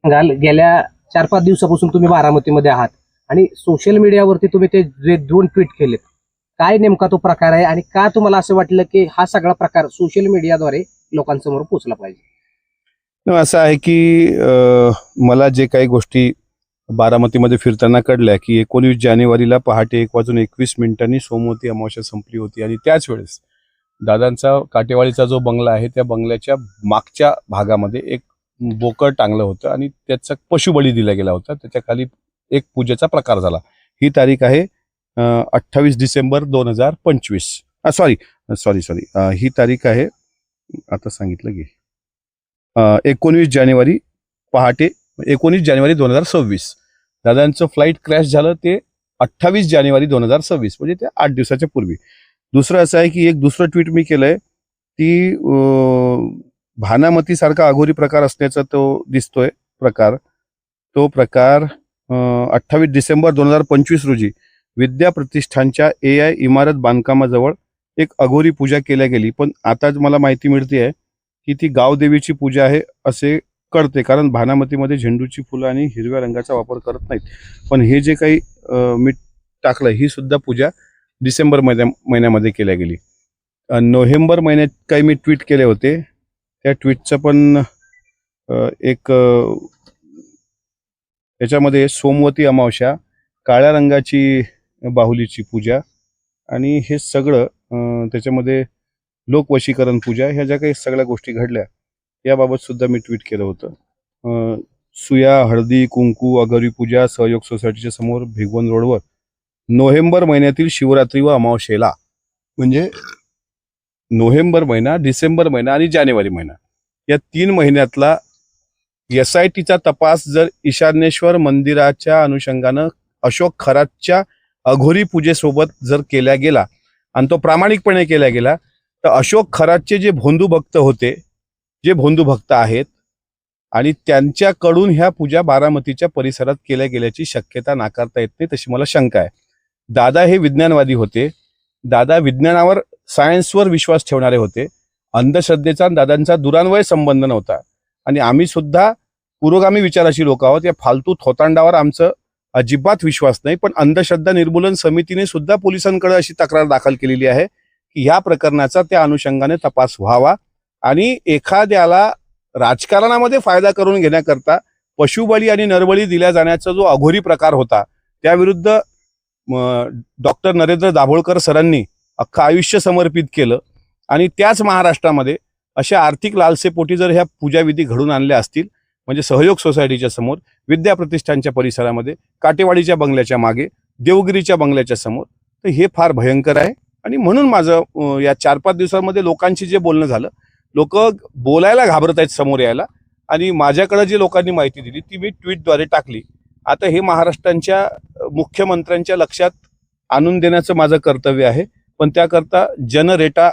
गेल्या 4-5 दिवसापासून तुम्ही बारामतीमध्ये आहात आणि सोशल मीडियावरती तुम्ही ते जे 2 ट्विट केलेत, काय नेमका तो प्रकार आहे आणि का तुम्हाला असं वाटलं की हा सगळा प्रकार सोशल मीडियाद्वारे लोकांसमोर पोहोचला पाहिजे? असं आहे की मला जे काही गोष्टी बारामतीमध्ये फिरताना कळल्या की 19 जानेवारीला पहाटे 1:21 सोमवती अमावस्या संपली होती आणि त्याच वेळेस दादांचा काटेवाडीचा जो बंगला आहे त्या बंगल्याच्या मागच्या भागामध्ये एक बोकड टांगलं होतं आणि त्याचा पशुबळी दिला गेला होता. त्याच्या खाली एक पूजेचा प्रकार झाला. ही तारीख आहे 28 डिसेंबर 2025. सॉरी ही तारीख आहे, आता सांगितलं की 19 जानेवारी पहाटे 19 जानेवारी 2026. दादांचं फ्लाईट क्रॅश झालं ते 28 जानेवारी 2026, म्हणजे ते 8 दिवसाच्या पूर्वी. दुसरं असं आहे की एक दुसरं ट्विट मी केलंय की भानामती सारखा अघोरी प्रकार असण्याचा तो दिसतोय प्रकार. तो प्रकार 28 डिसेंबर 2025 रोजी विद्या प्रतिष्ठानच्या AI इमारत बांधकामाजवळ एक अघोरी पूजा केल्या गेली, पण आता मला माहिती मिळते आहे की ती गावदेवीची पूजा आहे असे कळते, कारण भानामतीमध्ये झेंडूची फुलं आणि हिरव्या रंगाचा वापर करत नाहीत. पण हे जे काही मी टाकलं ही सुद्धा पूजा डिसेंबर महिन्यामध्ये केल्या गेली. नोव्हेंबर महिन्यात काही मी ट्विट केले होते, त्या ट्विटचं पण एक याच्यामध्ये सोमवती अमावस्या, काळ्या रंगाची बाहुलीची पूजा आणि हे सगळं त्याच्यामध्ये लोकवशीकरण पूजा, ह्या ज्या काही सगळ्या गोष्टी घडल्या याबाबत सुद्धा मी ट्विट केलं होतं. सुया, हळदी, कुंकू, अघोरी पूजा सहयोग सोसायटीच्या समोर भिगवण रोडवर नोव्हेंबर महिन्यातील शिवरात्री व अमावस्येला, म्हणजे नोव्हेंबर महिना, डिसेंबर महिना आणि जानेवारी महिना या 3 महिन्यातला SITचा तपास जर ईशान्येश्वर मंदिराच्या अनुषंगानं अशोक खरातच्या अघोरी पूजेसोबत जर केला गेला आणि तो प्रामाणिकपणे केला गेला तर अशोक खरातचे जे भोंदू भक्त होते, जे भोंदू भक्त आहेत आणि त्यांच्याकडून ह्या पूजा बारामतीच्या परिसरात केल्या गेल्याची शक्यता नाकारता येत नाही, तशी मला शंका आहे. दादा हे विज्ञानवादी होते. दादा विज्ञानावर, सायन्सवर विश्वास ठेवणारे होते. अंधश्रद्धेचा दादांचा दुरान्वय संबंध नव्हता आणि आम्ही सुद्धा पुरोगामी विचाराशी लोक आहोत. या फालतू थोतांडावर आमचं अजिबात विश्वास नाही. पण अंधश्रद्धा निर्मूलन समितीने सुद्धा पोलिसांकडे अशी तक्रार दाखल केलेली आहे की ह्या प्रकरणाचा त्या अनुषंगाने तपास व्हावा आणि एखाद्याला राजकारणामध्ये फायदा करून घेण्याकरता पशुबळी आणि नरबळी दिल्या जाण्याचा जो अघोरी प्रकार होता त्याविरुद्ध डॉक्टर नरेंद्र दाभोळकर सरांनी अख्खं आयुष्य समर्पित केलं आणि त्याच महाराष्ट्रामध्ये अशा आर्थिक लालसेपोटी जर ह्या पूजाविधी घडून आणल्या असतील, म्हणजे सहयोग सोसायटीच्या समोर, विद्या प्रतिष्ठानच्या परिसरामध्ये, काटेवाडीच्या बंगल्याच्या मागे, देवगिरीच्या बंगल्याच्या समोर, तर हे फार भयंकर आहे. आणि म्हणून माझं या 4-5 दिवसांमध्ये लोकांशी जे बोलणं झालं, लोक बोलायला घाबरत आहेत समोर यायला आणि माझ्याकडे जी लोकांनी माहिती दिली ती मी ट्विटद्वारे टाकली. आता हे महाराष्ट्राच्या मुख्यमंत्र्यांच्या लक्षात आणून देण्याचं माझं कर्तव्य आहे, पण त्याकरता जनरेटा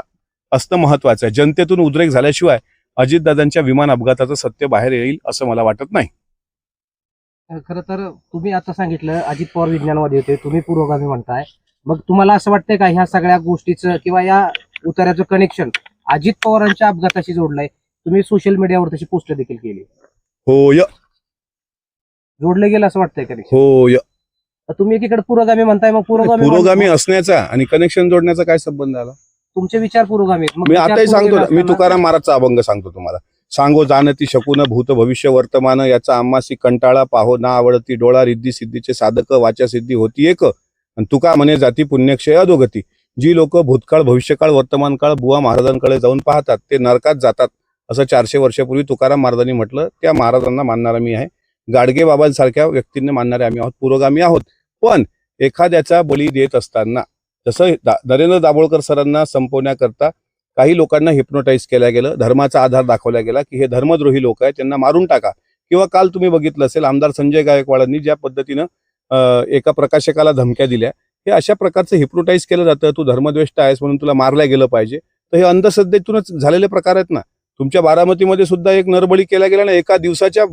असणं महत्वाचं आहे. जनतेतून उद्रेक झाल्याशिवाय अजितदादांच्या विमान अपघाताचं सत्य बाहेर येईल असं मला वाटत नाही. खरं तर तुम्ही आता सांगितलं अजित पवार विज्ञानवादी होते, तुम्ही पुरोगामी म्हणताय, मग तुम्हाला असं वाटतंय का ह्या सगळ्या गोष्टीचं किंवा या उतार्याचं कनेक्शन अजित पवारांच्या अपघाताशी जोडलंय? तुम्ही सोशल मीडियावर तशी पोस्ट देखील केली. होय, जोडलं गेलं असं वाटतंय का? होय. तुम्ही एकीकडे पुरोगामी म्हणताय, मग पुरोगामी असण्याचा आणि कनेक्शन जोडण्याचा काय संबंध आला? तुमचे विचार पुरोगामी आहेत. मी आताही सांगतो, मी तुकाराम महाराजचा अभंग सांगतो तुम्हाला. सांगो जाणती शकून भूत भविष्य वर्तमान, याचा आम्हासी कंटाळा पाहो ना आवडती डोळा, रिद्धी सिद्धीचे साधक वाचा सिद्धी होती एक, आणि तुका म्हणे जाती पुण्यक्षय अधोगती. जी लोक भूतकाळ, भविष्यकाळ, वर्तमान काळ बुवा महाराजांकडे जाऊन पाहतात ते नरकात जातात, असं 400 वर्षापूर्वी तुकाराम महाराजांनी म्हटलं. त्या महाराजांना मानणारा मी आहे, गाडगे बाबांसारख्या व्यक्तींना मानणारे आम्ही आहोत, पुरोगामी आहोत. पण एखाद्याचा बळी देत असताना जसं नरेंद्र दाभोळकर सरांना संपवण्याकरता काही लोकांना हिप्नोटाईज केलं गेलं, धर्माचा आधार दाखवला गेला की हे धर्मद्रोही लोक आहेत, त्यांना मारून टाका. किंवा काल तुम्ही बघितलं असेल आमदार संजय गायकवाडांनी ज्या पद्धतीनं एका प्रकाशकाला धमक्या दिल्या, हे अशा प्रकारचं हिप्नोटाईज केलं जातं. तू धर्मद्वेष्ट आहेस म्हणून तुला मारल्या गेलं पाहिजे. तर हे अंधश्रद्धेतूनच झालेले प्रकार आहेत ना. तुमच्या बारामतीमध्ये सुद्धा एक नरबळी केला गेला ना, एका दिवसाच्या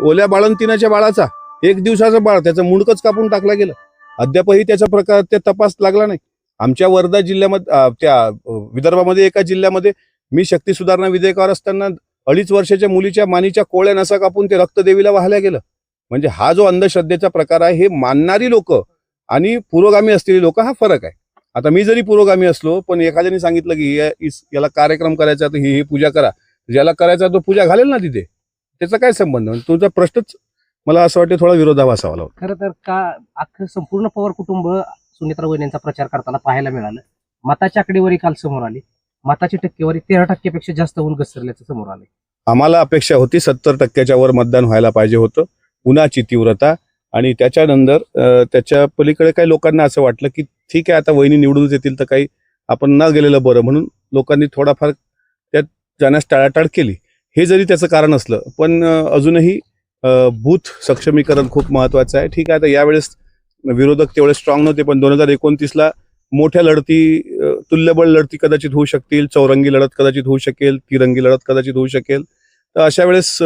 ओल्या बाळंतिनाच्या बाळाचा, 1 दिवसाचं बाळ, त्याचं मुंडकच कापून टाकलं गेलं. अद्यापही त्याचा प्रकार ते तपास लागला नाही. आमच्या वर्धा जिल्ह्यामध्ये, त्या विदर्भामध्ये एका जिल्ह्यामध्ये मी शक्ती सुधारणा विधेयकावर असताना 2.5 वर्षाच्या मुलीच्या मानीच्या कोळ्या नसा कापून ते रक्त देवीला वाहल्या गेलं. म्हणजे हा जो अंधश्रद्धेचा प्रकार आहे, हे मानणारी लोक आणि पुरोगामी असलेली लोक, हा फरक आहे. आता मी जरी पुरोगामी असलो, पण एखाद्याने सांगितलं की याला कार्यक्रम करायचा तर ही पूजा करा, ज्याला करायचा तो पूजा घालेल ना तिथे, त्याचा काय संबंध? तुझा प्रश्नच मला असं वाटतं थोडा विरोधाभास हवा होता. खरं तर का अख्खं संपूर्ण पवार कुटुंब सुनेत्रा वहिनी यांचा प्रचार करताना पाहायला मिळालं. मताची आकडेवारी काल समोर आली. मताची टक्केवारी 13% पेक्षा जास्त होऊन घसरल्याचं समोर आले. आम्हाला अपेक्षा होती 70% वर मतदान व्हायला पाहिजे होतं. उन्हाची तीव्रता आणि त्याच्यानंतर त्याच्या पलीकडे काही लोकांना असं वाटलं की ठीक आहे, आता वहिनी निवडून येतील तर काही आपण न गेलेलं बरं, म्हणून लोकांनी थोडाफार त्यात जाण्यास टाळाटाळ केली. हे जरी त्याचं कारण असलं, पण अजूनही बूथ सक्षमीकरण खूप महत्वाचं आहे. ठीक आहे, आता यावेळेस विरोधक तेवढे स्ट्रॉंग नव्हते, पण 2029ला मोठ्या लढती, तुल्यबळ लढती कदाचित होऊ शकतील. चौरंगी लढत कदाचित होऊ शकेल, तिरंगी लढत कदाचित होऊ शकेल. तर अशा वेळेस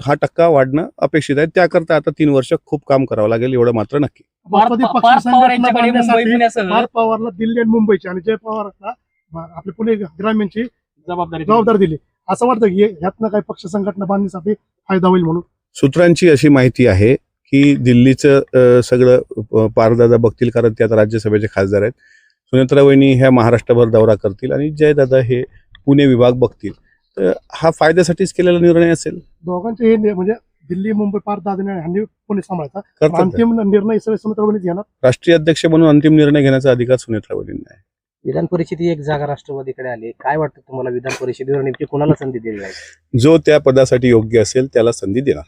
हा टक्का वाढणं अपेक्षित आहे. त्याकरता आता 3 वर्ष खूप काम करावं लागेल, एवढं मात्र नक्की. राष्ट्रवादी पार्थ पक्ष पवार यांच्याकडे मुंबई संघटना पुण्यासह पार्थ पवारला दिल्ली आणि मुंबईची आणि जय पवारला आपले पुणे ग्रामीणची जबाबदारी जबाबदारी दिली. असं वाटतं की ह्यातनं काही पक्ष संघटना बांधण्यासाठी फायदा होईल म्हणून. सूत्रांची अशी माहिती आहे की दिल्लीचं सगळं पारदादा बघतील, कारण ते आता राज्यसभेचे खासदार आहेत. सुनेत्रा वहिनी ह्या महाराष्ट्रभर दौरा करतील आणि जयदादा हे पुणे विभाग बघतील. तर हा फायद्यासाठीच केलेला निर्णय असेल. दोघांचे हे म्हणजे दिल्ली मुंबई पार्थ दादा ह्यांनी पुणे सांभाळता. करतात. अंतिम निर्णय सगळे सुमित्राबाईंनीच घेणार. राष्ट्रीय अध्यक्ष म्हणून अंतिम निर्णय घेण्याचा अधिकार सुनेत्रा वहिनींना आहे. विधान परिषदेची एक जागा राष्ट्रवादीकडे आली. काय वाटतं तुम्हाला, विधान परिषदेवर नेमकी कोणाला संधी दिली जाईल? जो त्या पदासाठी योग्य असेल त्याला संधी देणार.